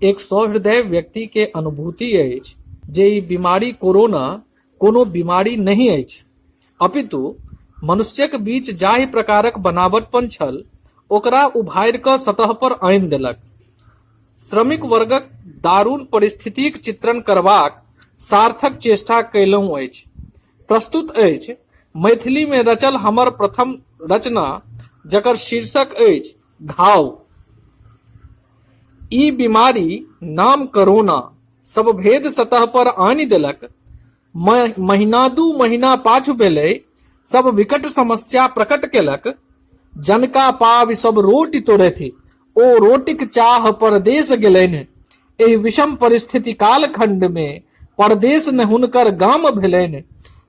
एक सहृदय व्यक्ति के अनुभूति अछि जे ई बीमारी कोरोना कोनो बीमारी नहीं अछि, अपितु मनुष्यक बीच जाहि प्रकारक बनावटपन छल ओकरा उभारि कऽ सतह पर आनि देलक। श्रमिक वर्गक दारूण परिस्थितिक चित्रण करबाक सार्थक चेष्टा कयलहुँ अछि। प्रस्तुत अछि मैथिली में रचल हमर प्रथम रचना, जकर शीर्षक अछि घाव। ई बीमारी नाम कोरोना सब भेद सतह पर आनि देलक। महीना दू महीना पाछू भेलै सब विकट समस्या प्रकट केलक। जनका पाव सब रोटी तोड़ेथि, ओ रोटिक चाह परदेश गेलनि। एहि विषम परिस्थिति कालखंड में परदेश ने हुनकर गाम भेलनि।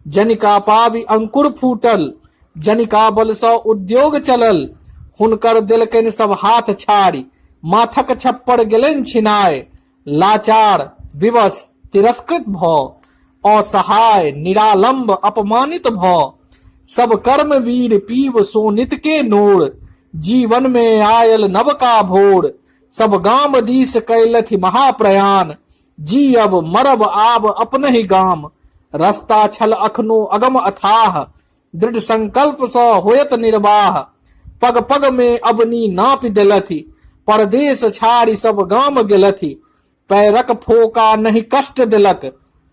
जनिका पावि अंकुर फूटल, जनिका बल सँ उद्योग चलल। हुनकर देलकनि सब हाथ छाड़ी, माथक छप्पर गेलनि छिनाय। लाचार विवश तिरस्कृत भऽ, असहाय निरालंब अपमानित भऽ, सब कर्म वीर पीव सोनित के नोर। जीवन में आयल नवका भोर, सब गाम दिस कैलथि महाप्रयाण। जी अब मरब आब अपनहि गाम, रस्ता छल अखनो अगम अथाह। दृढ़ संकल्प सँ होयत निर्वाह, पग पग में अबनी नापि देलथि। परदेश छाड़ी सब गाम गेलथि, पैरक फोका नहीं कष्ट देलक।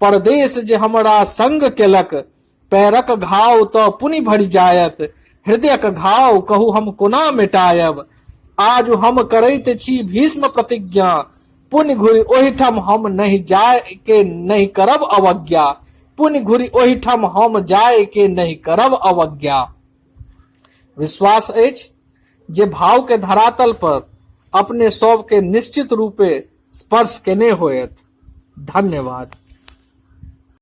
परदेश जे हमरा संग केलक, पैरक घाव तो पुनि भरि जायत। हृदयक घाव कहू हम कोना मिटायब। आज हम करैत छी भीष्म प्रतिज्ञा, पुनि घुरि ओहिठाम हम नहीं जाय के नहीं करब अवज्ञा। पुनि घुरि ओहिठाम हम जाय के नहीं करब अवज्ञा। विश्वास अछि जे भाव के धरातल पर अपने सब के निश्चित रूपे स्पर्श केने होयत। धन्यवाद।